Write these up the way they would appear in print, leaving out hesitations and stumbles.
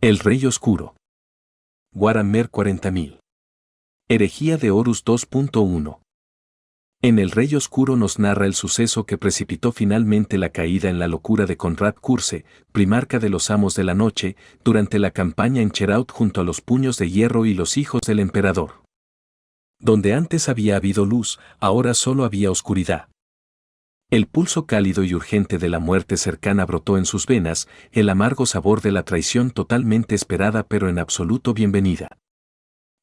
El Rey Oscuro. Warhammer 40.000. Herejía de Horus 2.1. En El Rey Oscuro nos narra el suceso que precipitó finalmente la caída en la locura de Konrad Curze, primarca de los Amos de la Noche, durante la campaña en Cheraut junto a los Puños de Hierro y los Hijos del Emperador. Donde antes había habido luz, ahora solo había oscuridad. El pulso cálido y urgente de la muerte cercana brotó en sus venas, el amargo sabor de la traición totalmente esperada pero en absoluto bienvenida.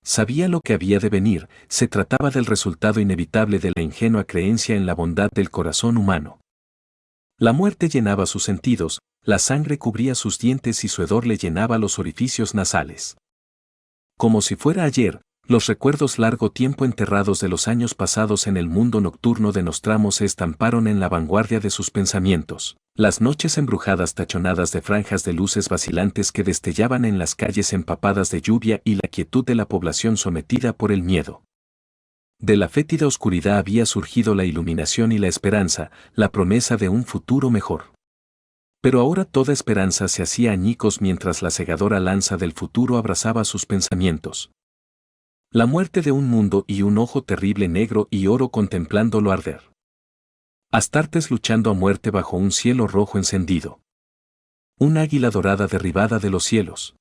Sabía lo que había de venir, se trataba del resultado inevitable de la ingenua creencia en la bondad del corazón humano. La muerte llenaba sus sentidos, la sangre cubría sus dientes y su hedor le llenaba los orificios nasales. Como si fuera ayer, los recuerdos largo tiempo enterrados de los años pasados en el mundo nocturno de Nostramo se estamparon en la vanguardia de sus pensamientos. Las noches embrujadas tachonadas de franjas de luces vacilantes que destellaban en las calles empapadas de lluvia y la quietud de la población sometida por el miedo. De la fétida oscuridad había surgido la iluminación y la esperanza, la promesa de un futuro mejor. Pero ahora toda esperanza se hacía añicos mientras la cegadora lanza del futuro abrazaba sus pensamientos. La muerte de un mundo y un ojo terrible negro y oro contemplándolo arder. Astartes luchando a muerte bajo un cielo rojo encendido. Un águila dorada derribada de los cielos.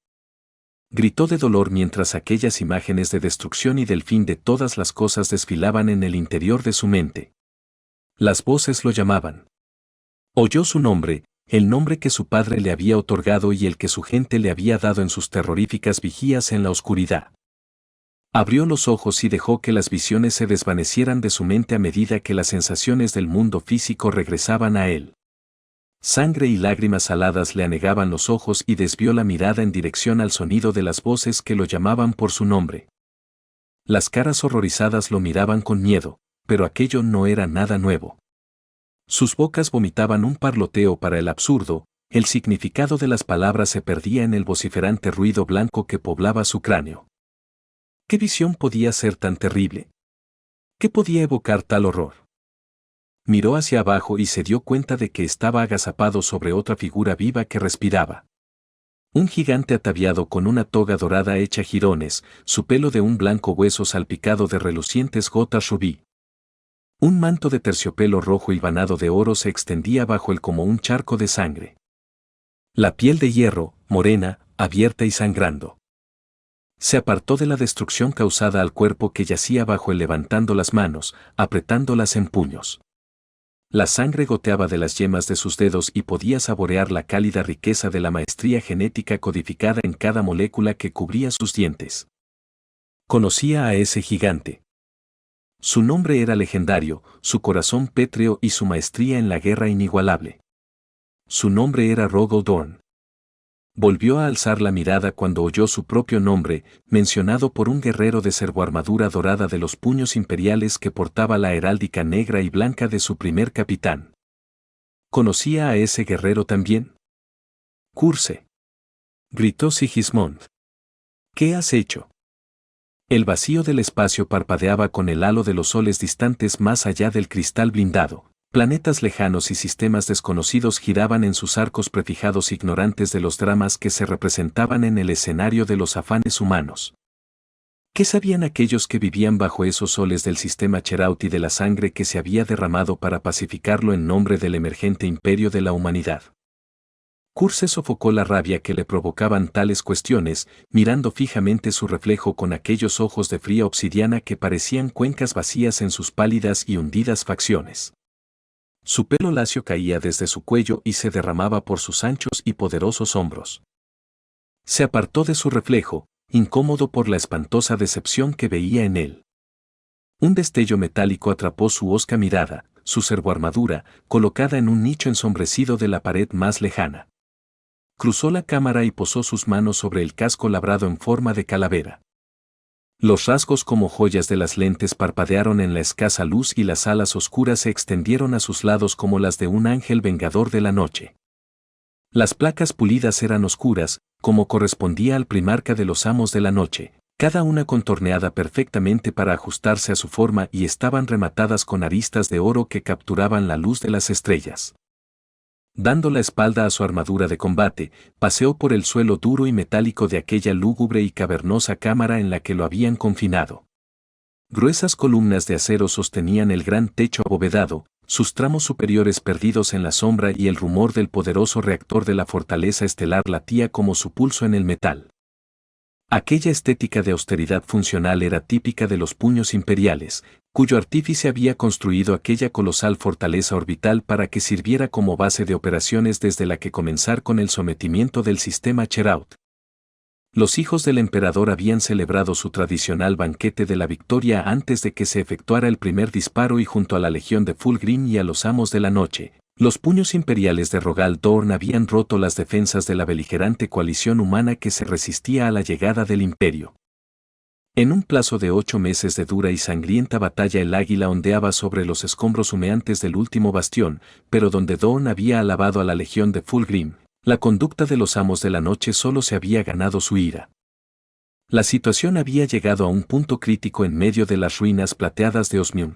Gritó de dolor mientras aquellas imágenes de destrucción y del fin de todas las cosas desfilaban en el interior de su mente. Las voces lo llamaban. Oyó su nombre, el nombre que su padre le había otorgado y el que su gente le había dado en sus terroríficas vigías en la oscuridad. Abrió los ojos y dejó que las visiones se desvanecieran de su mente a medida que las sensaciones del mundo físico regresaban a él. Sangre y lágrimas saladas le anegaban los ojos y desvió la mirada en dirección al sonido de las voces que lo llamaban por su nombre. Las caras horrorizadas lo miraban con miedo, pero aquello no era nada nuevo. Sus bocas vomitaban un parloteo para el absurdo, el significado de las palabras se perdía en el vociferante ruido blanco que poblaba su cráneo. ¿Qué visión podía ser tan terrible? ¿Qué podía evocar tal horror? Miró hacia abajo y se dio cuenta de que estaba agazapado sobre otra figura viva que respiraba. Un gigante ataviado con una toga dorada hecha jirones, su pelo de un blanco hueso salpicado de relucientes gotas rubí. Un manto de terciopelo rojo hilvanado de oro se extendía bajo él como un charco de sangre. La piel de hierro, morena, abierta y sangrando. Se apartó de la destrucción causada al cuerpo que yacía bajo él levantando las manos, apretándolas en puños. La sangre goteaba de las yemas de sus dedos y podía saborear la cálida riqueza de la maestría genética codificada en cada molécula que cubría sus dientes. Conocía a ese gigante. Su nombre era legendario, su corazón pétreo y su maestría en la guerra inigualable. Su nombre era Rogal Dorn. Volvió a alzar la mirada cuando oyó su propio nombre, mencionado por un guerrero de servoarmadura dorada de los puños imperiales que portaba la heráldica negra y blanca de su primer capitán. ¿Conocía a ese guerrero también? Curze. Gritó Sigismund. ¿Qué has hecho? El vacío del espacio parpadeaba con el halo de los soles distantes más allá del cristal blindado. Planetas lejanos y sistemas desconocidos giraban en sus arcos prefijados ignorantes de los dramas que se representaban en el escenario de los afanes humanos. ¿Qué sabían aquellos que vivían bajo esos soles del sistema Cheraut y de la sangre que se había derramado para pacificarlo en nombre del emergente imperio de la humanidad? Curze sofocó la rabia que le provocaban tales cuestiones, mirando fijamente su reflejo con aquellos ojos de fría obsidiana que parecían cuencas vacías en sus pálidas y hundidas facciones. Su pelo lacio caía desde su cuello y se derramaba por sus anchos y poderosos hombros. Se apartó de su reflejo, incómodo por la espantosa decepción que veía en él. Un destello metálico atrapó su hosca mirada, su servoarmadura, colocada en un nicho ensombrecido de la pared más lejana. Cruzó la cámara y posó sus manos sobre el casco labrado en forma de calavera. Los rasgos como joyas de las lentes parpadearon en la escasa luz y las alas oscuras se extendieron a sus lados como las de un ángel vengador de la noche. Las placas pulidas eran oscuras, como correspondía al primarca de los Amos de la Noche, cada una contorneada perfectamente para ajustarse a su forma y estaban rematadas con aristas de oro que capturaban la luz de las estrellas. Dando la espalda a su armadura de combate, paseó por el suelo duro y metálico de aquella lúgubre y cavernosa cámara en la que lo habían confinado. Gruesas columnas de acero sostenían el gran techo abovedado, sus tramos superiores perdidos en la sombra, y el rumor del poderoso reactor de la fortaleza estelar latía como su pulso en el metal. Aquella estética de austeridad funcional era típica de los puños imperiales, cuyo artífice había construido aquella colosal fortaleza orbital para que sirviera como base de operaciones desde la que comenzar con el sometimiento del sistema Cheraut. Los hijos del emperador habían celebrado su tradicional banquete de la victoria antes de que se efectuara el primer disparo, y junto a la legión de Fulgrim y a los amos de la noche, los puños imperiales de Rogal Dorn habían roto las defensas de la beligerante coalición humana que se resistía a la llegada del imperio. En un plazo de 8 meses de dura y sangrienta batalla, el águila ondeaba sobre los escombros humeantes del último bastión, pero donde Dorn había alabado a la legión de Fulgrim, la conducta de los amos de la noche solo se había ganado su ira. La situación había llegado a un punto crítico en medio de las ruinas plateadas de Osmium.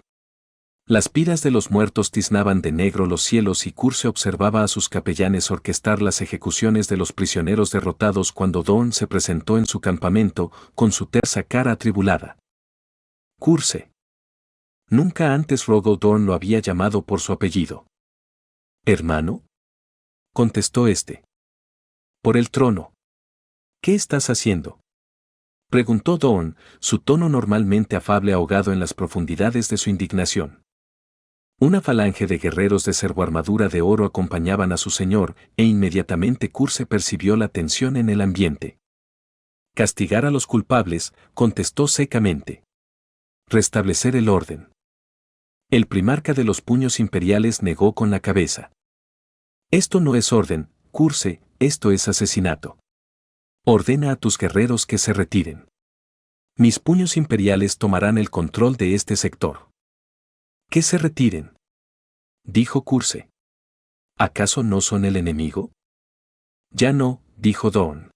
Las piras de los muertos tiznaban de negro los cielos, y Curse observaba a sus capellanes orquestar las ejecuciones de los prisioneros derrotados cuando Dorn se presentó en su campamento, con su tersa cara atribulada. Curse. Nunca antes Rogal Dorn lo había llamado por su apellido. ¿Hermano?, contestó este. Por el trono. ¿Qué estás haciendo?, preguntó Dorn, su tono normalmente afable ahogado en las profundidades de su indignación. Una falange de guerreros de servoarmadura de oro acompañaban a su señor, e inmediatamente Curse percibió la tensión en el ambiente. Castigar a los culpables, contestó secamente. Restablecer el orden. El primarca de los puños imperiales negó con la cabeza. Esto no es orden, Curse, esto es asesinato. Ordena a tus guerreros que se retiren. Mis puños imperiales tomarán el control de este sector. Que se retiren, dijo Curse. ¿Acaso no son el enemigo? Ya no, dijo Dorn.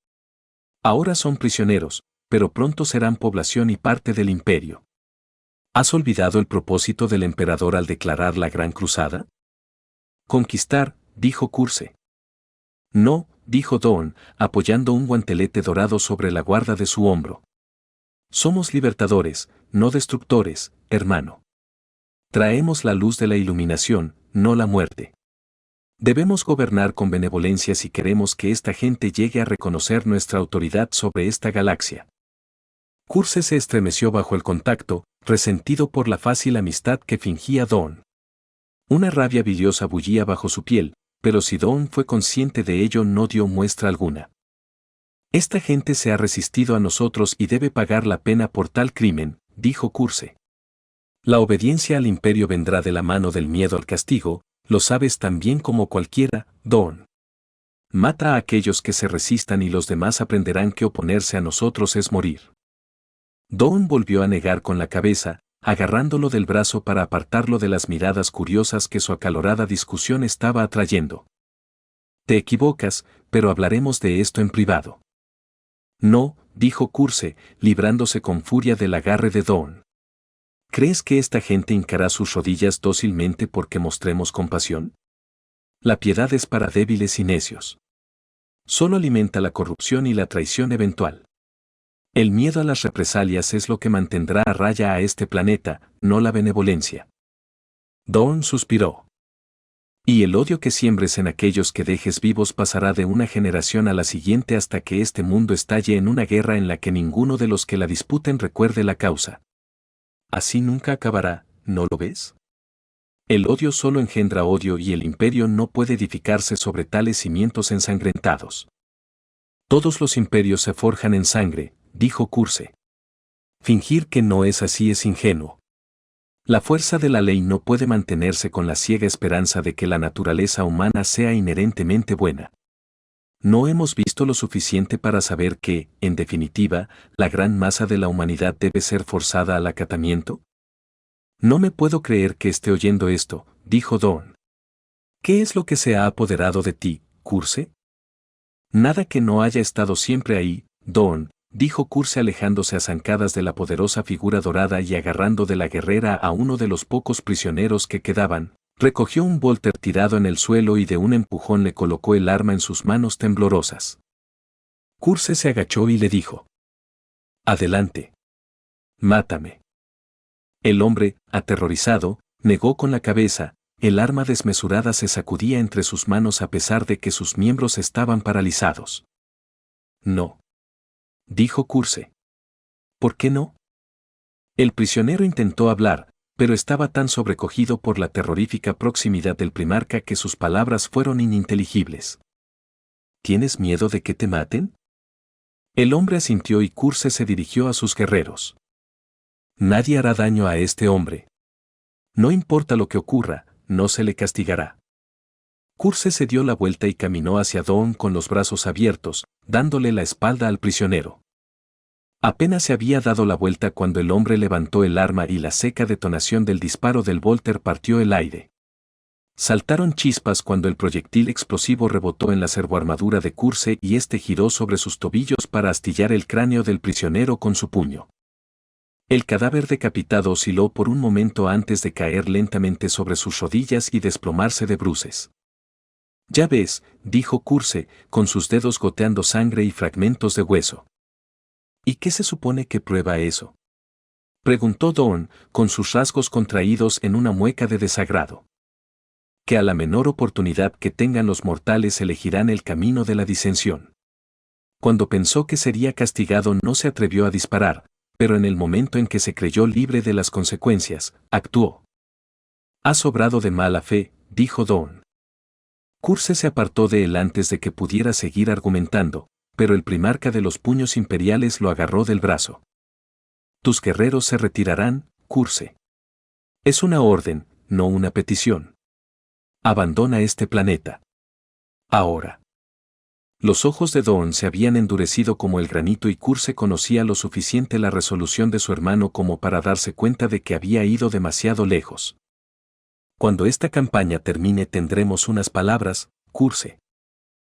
Ahora son prisioneros, pero pronto serán población y parte del imperio. ¿Has olvidado el propósito del emperador al declarar la Gran Cruzada? Conquistar, dijo Curse. No, dijo Dorn, apoyando un guantelete dorado sobre la guarda de su hombro. Somos libertadores, no destructores, hermano. Traemos la luz de la iluminación, no la muerte. Debemos gobernar con benevolencia si queremos que esta gente llegue a reconocer nuestra autoridad sobre esta galaxia. Curse se estremeció bajo el contacto, resentido por la fácil amistad que fingía Dorn. Una rabia vidriosa bullía bajo su piel, pero si Dorn fue consciente de ello no dio muestra alguna. Esta gente se ha resistido a nosotros y debe pagar la pena por tal crimen, dijo Curse. La obediencia al imperio vendrá de la mano del miedo al castigo, lo sabes tan bien como cualquiera, Dorn. Mata a aquellos que se resistan y los demás aprenderán que oponerse a nosotros es morir. Dorn volvió a negar con la cabeza, agarrándolo del brazo para apartarlo de las miradas curiosas que su acalorada discusión estaba atrayendo. Te equivocas, pero hablaremos de esto en privado. No, dijo Curse, librándose con furia del agarre de Dorn. ¿Crees que esta gente hincará sus rodillas dócilmente porque mostremos compasión? La piedad es para débiles y necios. Solo alimenta la corrupción y la traición eventual. El miedo a las represalias es lo que mantendrá a raya a este planeta, no la benevolencia. Dorn suspiró. Y el odio que siembres en aquellos que dejes vivos pasará de una generación a la siguiente hasta que este mundo estalle en una guerra en la que ninguno de los que la disputen recuerde la causa. Así nunca acabará, ¿no lo ves? El odio solo engendra odio y el imperio no puede edificarse sobre tales cimientos ensangrentados. Todos los imperios se forjan en sangre, dijo Curse. Fingir que no es así es ingenuo. La fuerza de la ley no puede mantenerse con la ciega esperanza de que la naturaleza humana sea inherentemente buena. ¿No hemos visto lo suficiente para saber que, en definitiva, la gran masa de la humanidad debe ser forzada al acatamiento? No me puedo creer que esté oyendo esto, dijo Dorn. ¿Qué es lo que se ha apoderado de ti, Curse? Nada que no haya estado siempre ahí, Dorn, dijo Curse alejándose a zancadas de la poderosa figura dorada y agarrando de la guerrera a uno de los pocos prisioneros que quedaban, Recogió un Volter tirado en el suelo y de un empujón le colocó el arma en sus manos temblorosas. Curse se agachó y le dijo: «Adelante. Mátame». El hombre, aterrorizado, negó con la cabeza. El arma desmesurada se sacudía entre sus manos a pesar de que sus miembros estaban paralizados. «No», dijo Curse. «¿Por qué no?». El prisionero intentó hablar, pero estaba tan sobrecogido por la terrorífica proximidad del primarca que sus palabras fueron ininteligibles. «¿Tienes miedo de que te maten?». El hombre asintió y Curse se dirigió a sus guerreros. «Nadie hará daño a este hombre. No importa lo que ocurra, no se le castigará». Curse se dio la vuelta y caminó hacia Dawn con los brazos abiertos, dándole la espalda al prisionero. Apenas se había dado la vuelta cuando el hombre levantó el arma y la seca detonación del disparo del Volter partió el aire. Saltaron chispas cuando el proyectil explosivo rebotó en la servoarmadura de Curse y este giró sobre sus tobillos para astillar el cráneo del prisionero con su puño. El cadáver decapitado osciló por un momento antes de caer lentamente sobre sus rodillas y desplomarse de bruces. «Ya ves», dijo Curse, con sus dedos goteando sangre y fragmentos de hueso. «¿Y qué se supone que prueba eso?», preguntó Dawn, con sus rasgos contraídos en una mueca de desagrado. «Que a la menor oportunidad que tengan los mortales elegirán el camino de la disensión». Cuando pensó que sería castigado no se atrevió a disparar, pero en el momento en que se creyó libre de las consecuencias, actuó. «Has obrado de mala fe», dijo Dawn. Curse se apartó de él antes de que pudiera seguir argumentando, pero el primarca de los puños imperiales lo agarró del brazo. «Tus guerreros se retirarán, Curse. Es una orden, no una petición. Abandona este planeta. Ahora». Los ojos de Dawn se habían endurecido como el granito y Curse conocía lo suficiente la resolución de su hermano como para darse cuenta de que había ido demasiado lejos. «Cuando esta campaña termine tendremos unas palabras, Curse.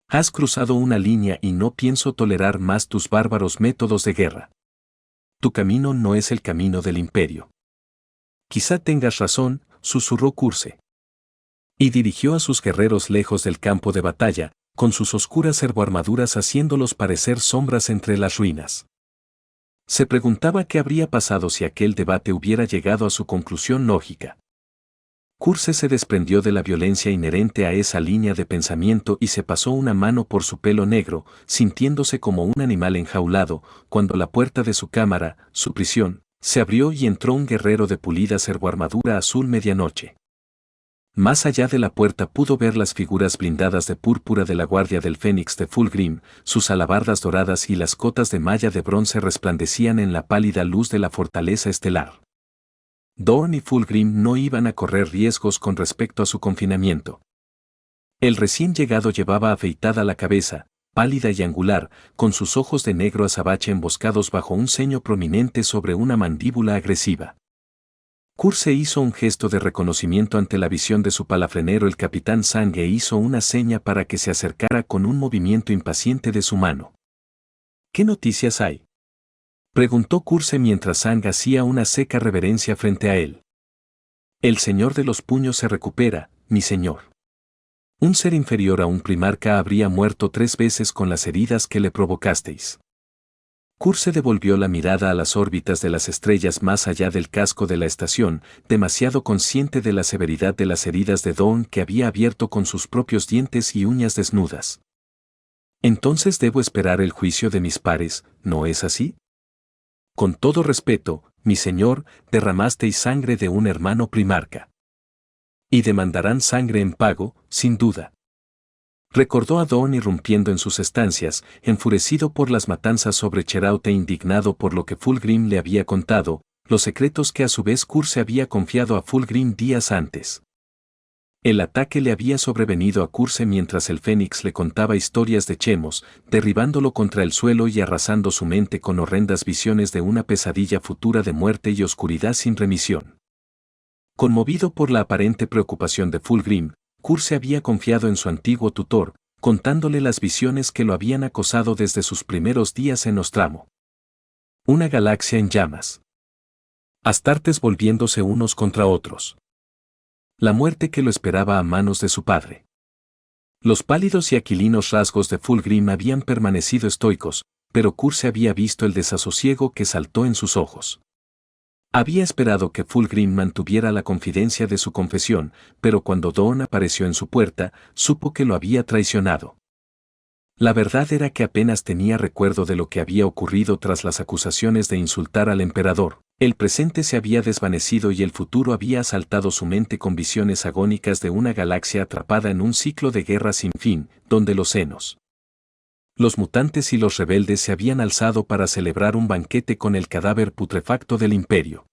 Has cruzado una línea y no pienso tolerar más tus bárbaros métodos de guerra. Tu camino no es el camino del imperio». «Quizá tengas razón», susurró Curse. Y dirigió a sus guerreros lejos del campo de batalla, con sus oscuras servoarmaduras haciéndolos parecer sombras entre las ruinas. Se preguntaba qué habría pasado si aquel debate hubiera llegado a su conclusión lógica. Curse se desprendió de la violencia inherente a esa línea de pensamiento y se pasó una mano por su pelo negro, sintiéndose como un animal enjaulado, cuando la puerta de su cámara, su prisión, se abrió y entró un guerrero de pulida servoarmadura azul medianoche. Más allá de la puerta pudo ver las figuras blindadas de púrpura de la guardia del Fénix de Fulgrim, sus alabardas doradas y las cotas de malla de bronce resplandecían en la pálida luz de la fortaleza estelar. Dawn y Fulgrim no iban a correr riesgos con respecto a su confinamiento. El recién llegado llevaba afeitada la cabeza, pálida y angular, con sus ojos de negro azabache emboscados bajo un ceño prominente sobre una mandíbula agresiva. Curse hizo un gesto de reconocimiento ante la visión de su palafrenero. El capitán Sang hizo una seña para que se acercara con un movimiento impaciente de su mano. «¿Qué noticias hay?», preguntó Curse mientras Sang hacía una seca reverencia frente a él. «El señor de los puños se recupera, mi señor. Un ser inferior a un primarca habría muerto 3 veces con las heridas que le provocasteis». Curse devolvió la mirada a las órbitas de las estrellas más allá del casco de la estación, demasiado consciente de la severidad de las heridas de Dawn que había abierto con sus propios dientes y uñas desnudas. «Entonces debo esperar el juicio de mis pares, ¿no es así?». «Con todo respeto, mi señor, derramasteis sangre de un hermano primarca. Y demandarán sangre en pago, sin duda». Recordó a Dawn irrumpiendo en sus estancias, enfurecido por las matanzas sobre Cheraut e indignado por lo que Fulgrim le había contado, los secretos que a su vez Curse había confiado a Fulgrim días antes. El ataque le había sobrevenido a Curse mientras el Fénix le contaba historias de Chemos, derribándolo contra el suelo y arrasando su mente con horrendas visiones de una pesadilla futura de muerte y oscuridad sin remisión. Conmovido por la aparente preocupación de Fulgrim, Curse había confiado en su antiguo tutor, contándole las visiones que lo habían acosado desde sus primeros días en Nostramo. Una galaxia en llamas. Astartes volviéndose unos contra otros. La muerte que lo esperaba a manos de su padre. Los pálidos y aquilinos rasgos de Fulgrim habían permanecido estoicos, pero Curse había visto el desasosiego que saltó en sus ojos. Había esperado que Fulgrim mantuviera la confidencia de su confesión, pero cuando Dawn apareció en su puerta, supo que lo había traicionado. La verdad era que apenas tenía recuerdo de lo que había ocurrido tras las acusaciones de insultar al emperador. El presente se había desvanecido y el futuro había asaltado su mente con visiones agónicas de una galaxia atrapada en un ciclo de guerra sin fin, donde los Xenos, los mutantes y los rebeldes se habían alzado para celebrar un banquete con el cadáver putrefacto del imperio.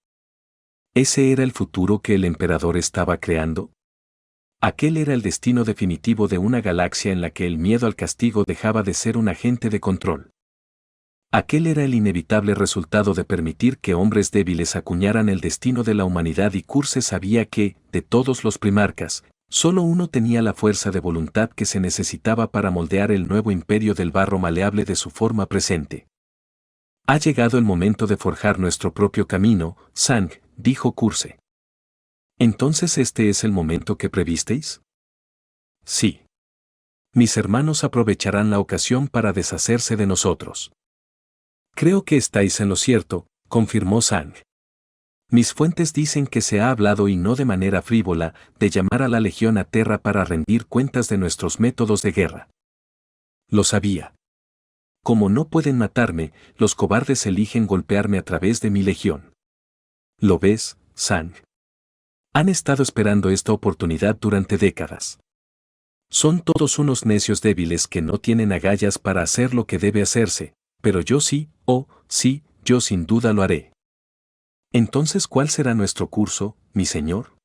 ¿Ese era el futuro que el emperador estaba creando? Aquel era el destino definitivo de una galaxia en la que el miedo al castigo dejaba de ser un agente de control. Aquel era el inevitable resultado de permitir que hombres débiles acuñaran el destino de la humanidad y Curse sabía que, de todos los primarcas, solo uno tenía la fuerza de voluntad que se necesitaba para moldear el nuevo imperio del barro maleable de su forma presente. Ha llegado el momento de forjar nuestro propio camino, Sang, dijo Curse. ¿Entonces este es el momento que previsteis? Sí. Mis hermanos aprovecharán la ocasión para deshacerse de nosotros. Creo que estáis en lo cierto, confirmó Sang. Mis fuentes dicen que se ha hablado y no de manera frívola, de llamar a la Legión a Terra para rendir cuentas de nuestros métodos de guerra. Lo sabía. Como no pueden matarme, los cobardes eligen golpearme a través de mi legión. ¿Lo ves, Sang? Han estado esperando esta oportunidad durante décadas. Son todos unos necios débiles que no tienen agallas para hacer lo que debe hacerse, pero yo sí, sí, yo sin duda lo haré. Entonces, ¿cuál será nuestro curso, mi señor?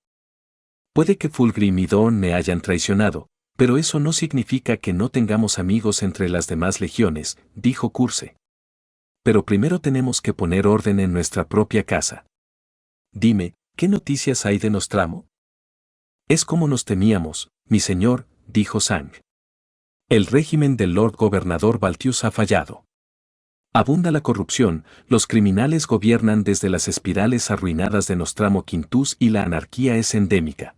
Puede que Fulgrim y Dawn me hayan traicionado, pero eso no significa que no tengamos amigos entre las demás legiones, dijo Curse. Pero primero tenemos que poner orden en nuestra propia casa. Dime, ¿qué noticias hay de Nostramo? Es como nos temíamos, mi señor, dijo Sang. El régimen del Lord Gobernador Baltius ha fallado. Abunda la corrupción, los criminales gobiernan desde las espirales arruinadas de Nostramo Quintus y la anarquía es endémica.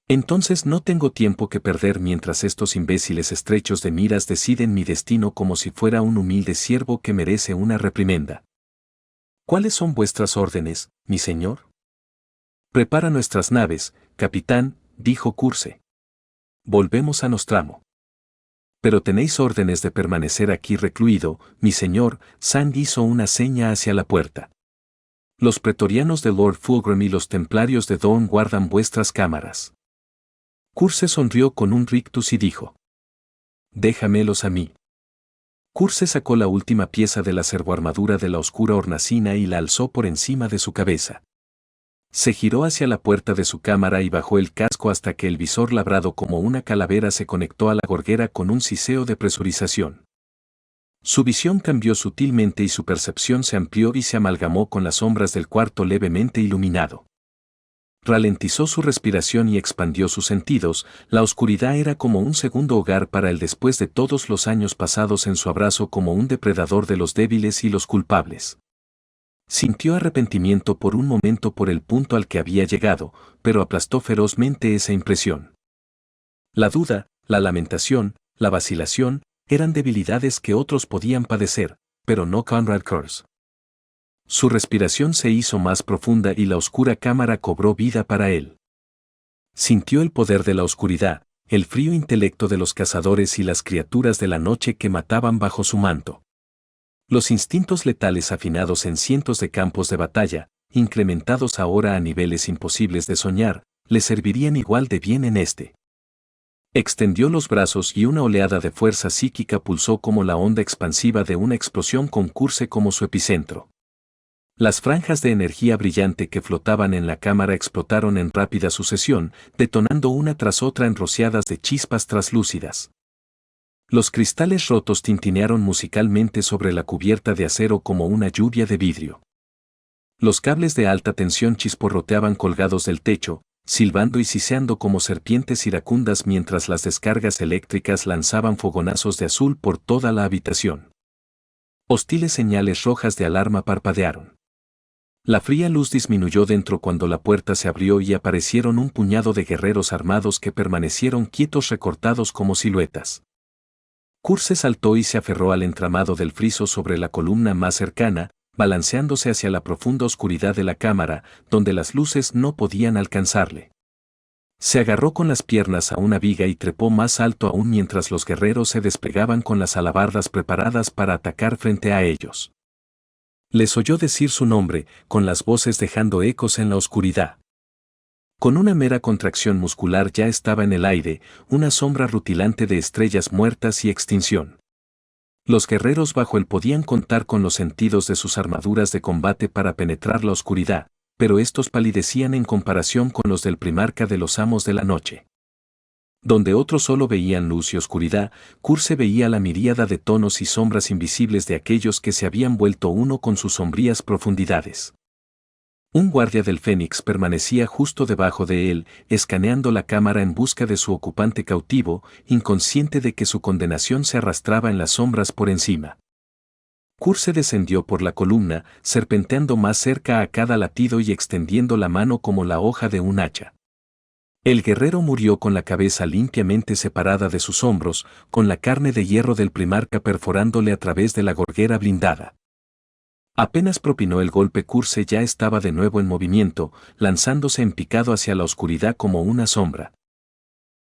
Entonces no tengo tiempo que perder mientras estos imbéciles estrechos de miras deciden mi destino como si fuera un humilde siervo que merece una reprimenda. ¿Cuáles son vuestras órdenes, mi señor? Prepara nuestras naves, capitán, dijo Curse. Volvemos a Nostramo. Pero tenéis órdenes de permanecer aquí recluido, mi señor. Sang hizo una seña hacia la puerta. Los pretorianos de Lord Fulgrim y los templarios de Dawn guardan vuestras cámaras. Curse sonrió con un rictus y dijo: Déjamelos a mí. Curse sacó la última pieza de la servoarmadura de la oscura hornacina y la alzó por encima de su cabeza. Se giró hacia la puerta de su cámara y bajó el casco hasta que el visor labrado como una calavera se conectó a la gorguera con un siseo de presurización. Su visión cambió sutilmente y su percepción se amplió y se amalgamó con las sombras del cuarto levemente iluminado. Ralentizó su respiración y expandió sus sentidos. La oscuridad era como un segundo hogar para él después de todos los años pasados en su abrazo como un depredador de los débiles y los culpables. Sintió arrepentimiento por un momento por el punto al que había llegado, pero aplastó ferozmente esa impresión. La duda, la lamentación, la vacilación, eran debilidades que otros podían padecer, pero no Conrad Curse. Su respiración se hizo más profunda y la oscura cámara cobró vida para él. Sintió el poder de la oscuridad, el frío intelecto de los cazadores y las criaturas de la noche que mataban bajo su manto. Los instintos letales afinados en cientos de campos de batalla, incrementados ahora a niveles imposibles de soñar, le servirían igual de bien en este. Extendió los brazos y una oleada de fuerza psíquica pulsó como la onda expansiva de una explosión con Curse como su epicentro. Las franjas de energía brillante que flotaban en la cámara explotaron en rápida sucesión, detonando una tras otra en rociadas de chispas traslúcidas. Los cristales rotos tintinearon musicalmente sobre la cubierta de acero como una lluvia de vidrio. Los cables de alta tensión chisporroteaban colgados del techo, silbando y siseando como serpientes iracundas mientras las descargas eléctricas lanzaban fogonazos de azul por toda la habitación. Hostiles señales rojas de alarma parpadearon. La fría luz disminuyó dentro cuando la puerta se abrió y aparecieron un puñado de guerreros armados que permanecieron quietos recortados como siluetas. Curse saltó y se aferró al entramado del friso sobre la columna más cercana, balanceándose hacia la profunda oscuridad de la cámara, donde las luces no podían alcanzarle. Se agarró con las piernas a una viga y trepó más alto aún mientras los guerreros se desplegaban con las alabardas preparadas para atacar frente a ellos. Les oyó decir su nombre, con las voces dejando ecos en la oscuridad. Con una mera contracción muscular ya estaba en el aire, una sombra rutilante de estrellas muertas y extinción. Los guerreros bajo él podían contar con los sentidos de sus armaduras de combate para penetrar la oscuridad, pero estos palidecían en comparación con los del primarca de los amos de la noche. Donde otros solo veían luz y oscuridad, Curse veía la miríada de tonos y sombras invisibles de aquellos que se habían vuelto uno con sus sombrías profundidades. Un guardia del Fénix permanecía justo debajo de él, escaneando la cámara en busca de su ocupante cautivo, inconsciente de que su condenación se arrastraba en las sombras por encima. Curse descendió por la columna, serpenteando más cerca a cada latido y extendiendo la mano como la hoja de un hacha. El guerrero murió con la cabeza limpiamente separada de sus hombros, con la carne de hierro del primarca perforándole a través de la gorguera blindada. Apenas propinó el golpe, Curse ya estaba de nuevo en movimiento, lanzándose en picado hacia la oscuridad como una sombra.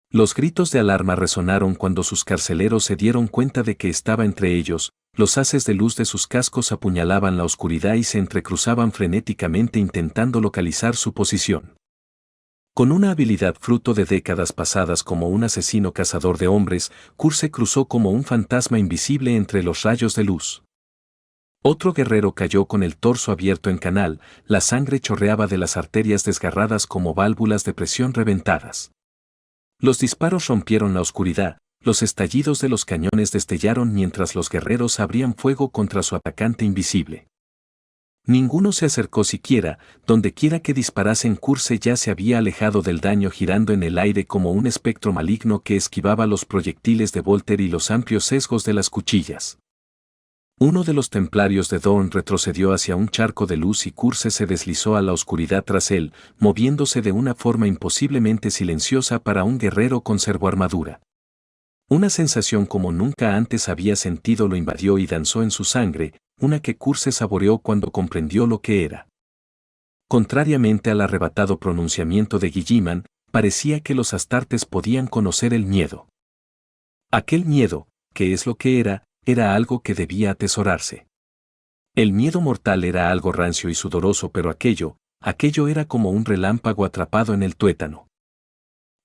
Los gritos de alarma resonaron cuando sus carceleros se dieron cuenta de que estaba entre ellos, los haces de luz de sus cascos apuñalaban la oscuridad y se entrecruzaban frenéticamente intentando localizar su posición. Con una habilidad fruto de décadas pasadas como un asesino cazador de hombres, Curse cruzó como un fantasma invisible entre los rayos de luz. Otro guerrero cayó con el torso abierto en canal, la sangre chorreaba de las arterias desgarradas como válvulas de presión reventadas. Los disparos rompieron la oscuridad, los estallidos de los cañones destellaron mientras los guerreros abrían fuego contra su atacante invisible. Ninguno se acercó siquiera, dondequiera que disparasen, Curse ya se había alejado del daño girando en el aire como un espectro maligno que esquivaba los proyectiles de Volter y los amplios sesgos de las cuchillas. Uno de los templarios de Dawn retrocedió hacia un charco de luz y Curse se deslizó a la oscuridad tras él, moviéndose de una forma imposiblemente silenciosa para un guerrero con servoarmadura. Una sensación como nunca antes había sentido lo invadió y danzó en su sangre, una que Curse saboreó cuando comprendió lo que era. Contrariamente al arrebatado pronunciamiento de Guilliman, parecía que los astartes podían conocer el miedo. Aquel miedo, que es lo que era algo que debía atesorarse. El miedo mortal era algo rancio y sudoroso, pero aquello era como un relámpago atrapado en el tuétano.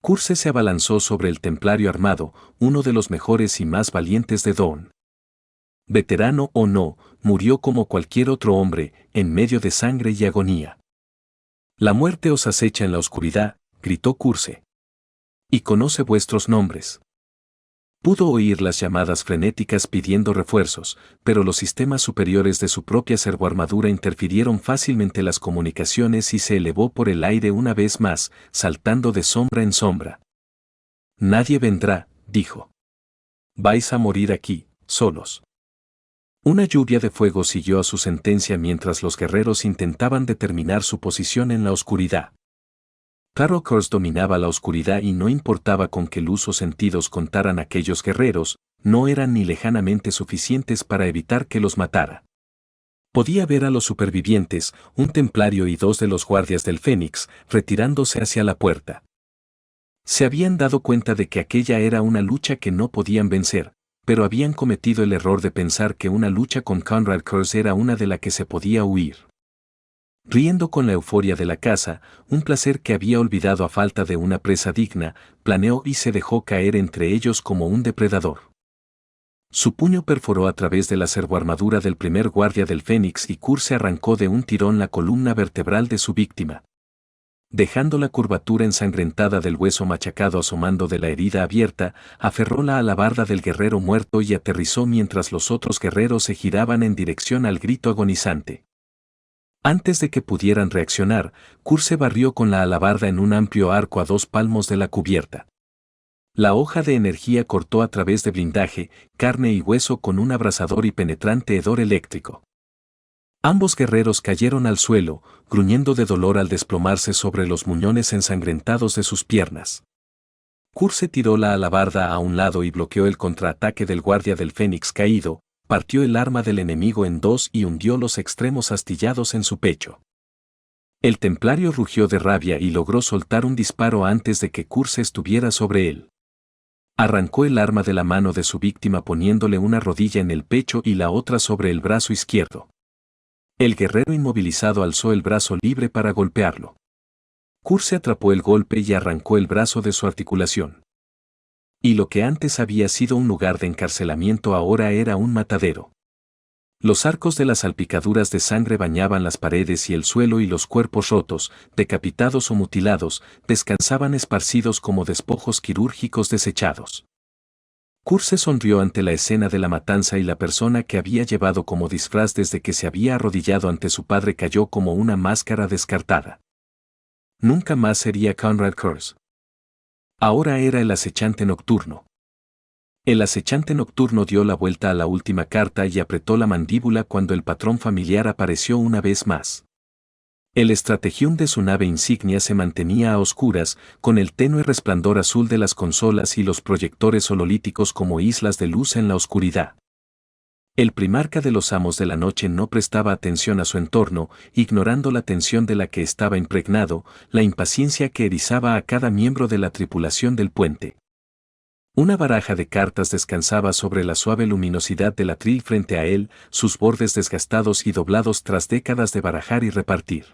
Curse se abalanzó sobre el templario armado, uno de los mejores y más valientes de Dawn. Veterano o no, murió como cualquier otro hombre, en medio de sangre y agonía. La muerte os acecha en la oscuridad, gritó Curse. Y conoce vuestros nombres. Pudo oír las llamadas frenéticas pidiendo refuerzos, pero los sistemas superiores de su propia servoarmadura interfirieron fácilmente las comunicaciones y se elevó por el aire una vez más, saltando de sombra en sombra. Nadie vendrá, dijo. Vais a morir aquí, solos. Una lluvia de fuego siguió a su sentencia mientras los guerreros intentaban determinar su posición en la oscuridad. Carol Curse dominaba la oscuridad y no importaba con qué luz o sentidos contaran aquellos guerreros, no eran ni lejanamente suficientes para evitar que los matara. Podía ver a los supervivientes, un templario y dos de los guardias del Fénix, retirándose hacia la puerta. Se habían dado cuenta de que aquella era una lucha que no podían vencer, pero habían cometido el error de pensar que una lucha con Conrad Curse era una de la que se podía huir. Riendo con la euforia de la caza, un placer que había olvidado a falta de una presa digna, planeó y se dejó caer entre ellos como un depredador. Su puño perforó a través de la servoarmadura del primer guardia del Fénix y Curse arrancó de un tirón la columna vertebral de su víctima. Dejando la curvatura ensangrentada del hueso machacado asomando de la herida abierta, aferró la alabarda del guerrero muerto y aterrizó mientras los otros guerreros se giraban en dirección al grito agonizante. Antes de que pudieran reaccionar, Curse barrió con la alabarda en un amplio arco a 2 palmos de la cubierta. La hoja de energía cortó a través de blindaje, carne y hueso con un abrasador y penetrante hedor eléctrico. Ambos guerreros cayeron al suelo, gruñendo de dolor al desplomarse sobre los muñones ensangrentados de sus piernas. Curse tiró la alabarda a un lado y bloqueó el contraataque del guardia del Fénix caído, partió el arma del enemigo en dos y hundió los extremos astillados en su pecho. El templario rugió de rabia y logró soltar un disparo antes de que Curse estuviera sobre él. Arrancó el arma de la mano de su víctima poniéndole una rodilla en el pecho y la otra sobre el brazo izquierdo. El guerrero inmovilizado alzó el brazo libre para golpearlo. Curse atrapó el golpe y arrancó el brazo de su articulación. Y lo que antes había sido un lugar de encarcelamiento ahora era un matadero. Los arcos de las salpicaduras de sangre bañaban las paredes y el suelo y los cuerpos rotos, decapitados o mutilados, descansaban esparcidos como despojos quirúrgicos desechados. Curse sonrió ante la escena de la matanza y la persona que había llevado como disfraz desde que se había arrodillado ante su padre cayó como una máscara descartada. Nunca más sería Conrad Curse. Ahora era el acechante nocturno. El acechante nocturno dio la vuelta a la última carta y apretó la mandíbula cuando el patrón familiar apareció una vez más. El estrategium de su nave insignia se mantenía a oscuras, con el tenue resplandor azul de las consolas y los proyectores hololíticos como islas de luz en la oscuridad. El primarca de los amos de la noche no prestaba atención a su entorno, ignorando la tensión de la que estaba impregnado, la impaciencia que erizaba a cada miembro de la tripulación del puente. Una baraja de cartas descansaba sobre la suave luminosidad del atril frente a él, sus bordes desgastados y doblados tras décadas de barajar y repartir.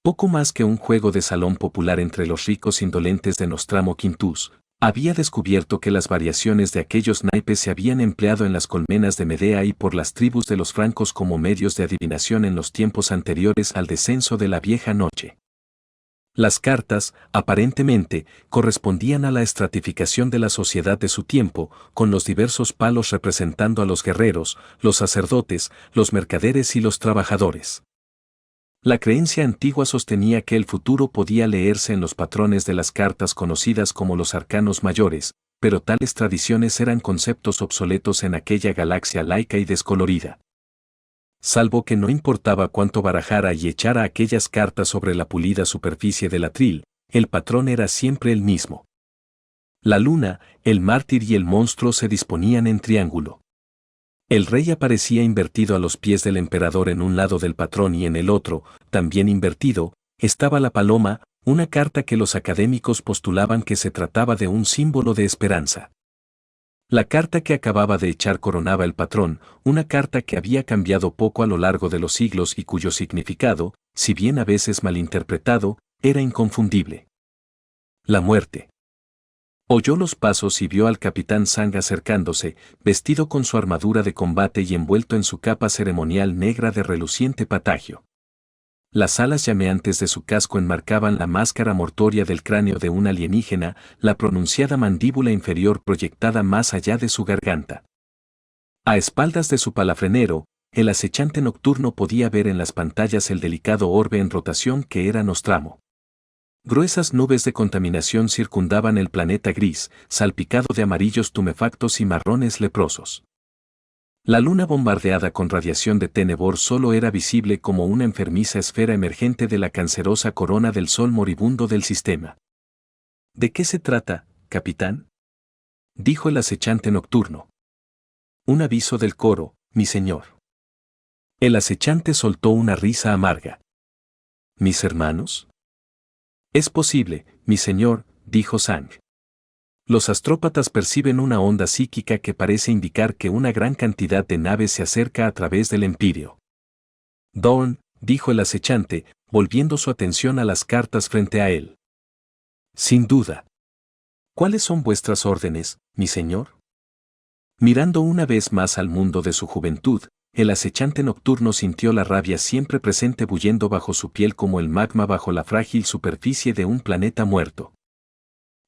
Poco más que un juego de salón popular entre los ricos indolentes de Nostramo Quintus, había descubierto que las variaciones de aquellos naipes se habían empleado en las colmenas de Medea y por las tribus de los francos como medios de adivinación en los tiempos anteriores al descenso de la vieja noche. Las cartas, aparentemente, correspondían a la estratificación de la sociedad de su tiempo, con los diversos palos representando a los guerreros, los sacerdotes, los mercaderes y los trabajadores. La creencia antigua sostenía que el futuro podía leerse en los patrones de las cartas conocidas como los arcanos mayores, pero tales tradiciones eran conceptos obsoletos en aquella galaxia laica y descolorida. Salvo que no importaba cuánto barajara y echara aquellas cartas sobre la pulida superficie del atril, el patrón era siempre el mismo. La luna, el mártir y el monstruo se disponían en triángulo. El rey aparecía invertido a los pies del emperador en un lado del patrón y en el otro, también invertido, estaba la paloma, una carta que los académicos postulaban que se trataba de un símbolo de esperanza. La carta que acababa de echar coronaba el patrón, una carta que había cambiado poco a lo largo de los siglos y cuyo significado, si bien a veces malinterpretado, era inconfundible. La muerte. Oyó los pasos y vio al capitán Zhang acercándose, vestido con su armadura de combate y envuelto en su capa ceremonial negra de reluciente patagio. Las alas llameantes de su casco enmarcaban la máscara mortuoria del cráneo de un alienígena, la pronunciada mandíbula inferior proyectada más allá de su garganta. A espaldas de su palafrenero, el acechante nocturno podía ver en las pantallas el delicado orbe en rotación que era Nostramo. Gruesas nubes de contaminación circundaban el planeta gris, salpicado de amarillos tumefactos y marrones leprosos. La luna bombardeada con radiación de Tenebor solo era visible como una enfermiza esfera emergente de la cancerosa corona del sol moribundo del sistema. ¿De qué se trata, capitán?, dijo el acechante nocturno. Un aviso del coro, mi señor. El acechante soltó una risa amarga. ¿Mis hermanos? Es posible, mi señor, dijo Zhang. Los astrópatas perciben una onda psíquica que parece indicar que una gran cantidad de naves se acerca a través del Empirio. Dorn, dijo el acechante, volviendo su atención a las cartas frente a él. Sin duda. ¿Cuáles son vuestras órdenes, mi señor? Mirando una vez más al mundo de su juventud, el acechante nocturno sintió la rabia siempre presente bullendo bajo su piel como el magma bajo la frágil superficie de un planeta muerto.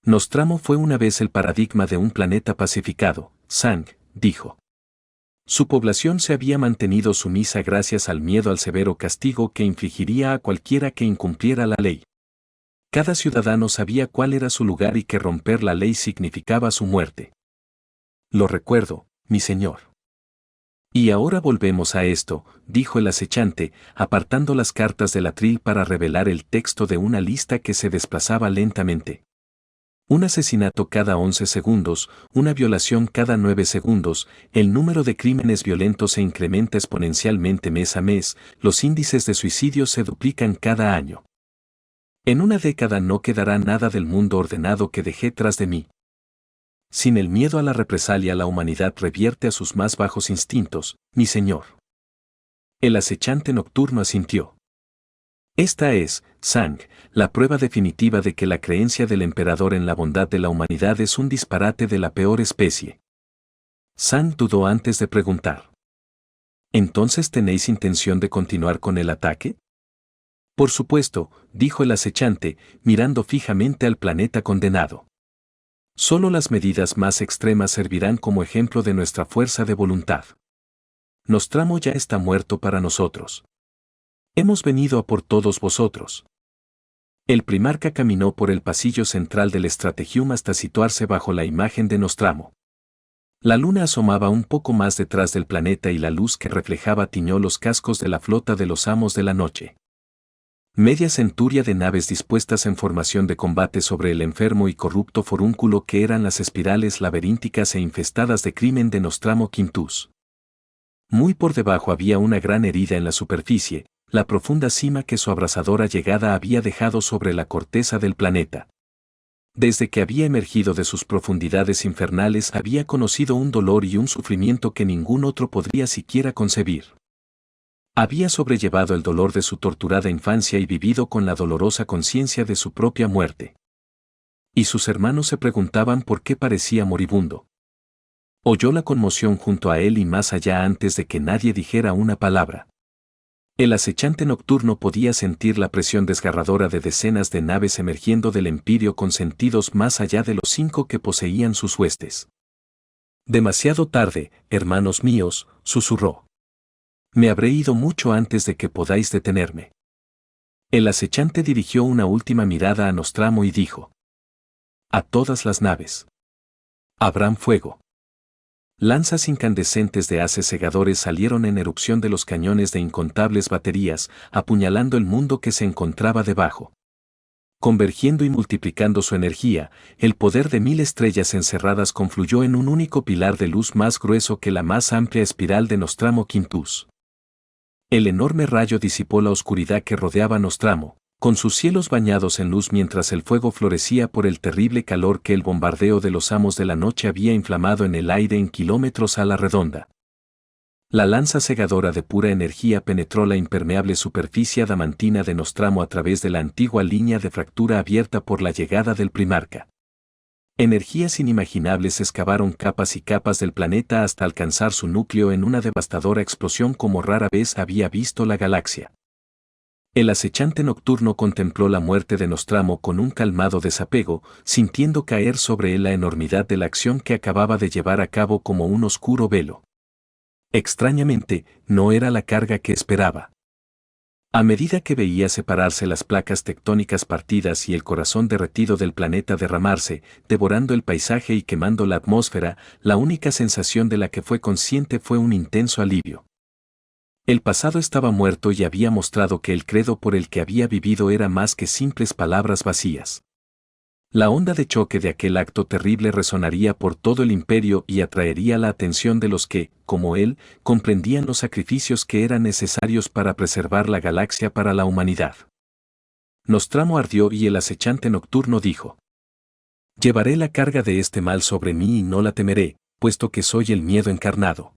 Nostramo fue una vez el paradigma de un planeta pacificado, Zhang, dijo. Su población se había mantenido sumisa gracias al miedo al severo castigo que infligiría a cualquiera que incumpliera la ley. Cada ciudadano sabía cuál era su lugar y que romper la ley significaba su muerte. Lo recuerdo, mi señor. Y ahora volvemos a esto, dijo el acechante, apartando las cartas del atril para revelar el texto de una lista que se desplazaba lentamente. Un asesinato cada 11 segundos, una violación cada 9 segundos, el número de crímenes violentos se incrementa exponencialmente mes a mes, los índices de suicidio se duplican cada año. En una década no quedará nada del mundo ordenado que dejé tras de mí. Sin el miedo a la represalia, la humanidad revierte a sus más bajos instintos, mi señor. El acechante nocturno asintió. Esta es, Sang, la prueba definitiva de que la creencia del emperador en la bondad de la humanidad es un disparate de la peor especie. Sang dudó antes de preguntar. ¿Entonces tenéis intención de continuar con el ataque? Por supuesto, dijo el acechante, mirando fijamente al planeta condenado. Solo las medidas más extremas servirán como ejemplo de nuestra fuerza de voluntad. Nostramo ya está muerto para nosotros. Hemos venido a por todos vosotros. El primarca caminó por el pasillo central del Strategium hasta situarse bajo la imagen de Nostramo. La luna asomaba un poco más detrás del planeta y la luz que reflejaba tiñó los cascos de la flota de los amos de la noche. Media centuria de naves dispuestas en formación de combate sobre el enfermo y corrupto forúnculo que eran las espirales laberínticas e infestadas de crimen de Nostramo Quintus. Muy por debajo había una gran herida en la superficie, la profunda cima que su abrasadora llegada había dejado sobre la corteza del planeta. Desde que había emergido de sus profundidades infernales había conocido un dolor y un sufrimiento que ningún otro podría siquiera concebir. Había sobrellevado el dolor de su torturada infancia y vivido con la dolorosa conciencia de su propia muerte. Y sus hermanos se preguntaban por qué parecía moribundo. Oyó la conmoción junto a él y más allá antes de que nadie dijera una palabra. El acechante nocturno podía sentir la presión desgarradora de decenas de naves emergiendo del Empirio con sentidos más allá de los 5 que poseían sus huestes. Demasiado tarde, hermanos míos, susurró. Me habré ido mucho antes de que podáis detenerme. El acechante dirigió una última mirada a Nostramo y dijo. A todas las naves. Abran fuego. Lanzas incandescentes de haces cegadores salieron en erupción de los cañones de incontables baterías, apuñalando el mundo que se encontraba debajo. Convergiendo y multiplicando su energía, el poder de 1000 estrellas encerradas confluyó en un único pilar de luz más grueso que la más amplia espiral de Nostramo Quintus. El enorme rayo disipó la oscuridad que rodeaba Nostramo, con sus cielos bañados en luz mientras el fuego florecía por el terrible calor que el bombardeo de los amos de la noche había inflamado en el aire en kilómetros a la redonda. La lanza cegadora de pura energía penetró la impermeable superficie adamantina de Nostramo a través de la antigua línea de fractura abierta por la llegada del primarca. Energías inimaginables excavaron capas y capas del planeta hasta alcanzar su núcleo en una devastadora explosión como rara vez había visto la galaxia. El acechante nocturno contempló la muerte de Nostramo con un calmado desapego, sintiendo caer sobre él la enormidad de la acción que acababa de llevar a cabo como un oscuro velo. Extrañamente, no era la carga que esperaba. A medida que veía separarse las placas tectónicas partidas y el corazón derretido del planeta derramarse, devorando el paisaje y quemando la atmósfera, la única sensación de la que fue consciente fue un intenso alivio. El pasado estaba muerto y había mostrado que el credo por el que había vivido era más que simples palabras vacías. La onda de choque de aquel acto terrible resonaría por todo el imperio y atraería la atención de los que, como él, comprendían los sacrificios que eran necesarios para preservar la galaxia para la humanidad. Nostramo ardió y el acechante nocturno dijo: Llevaré la carga de este mal sobre mí y no la temeré, puesto que soy el miedo encarnado.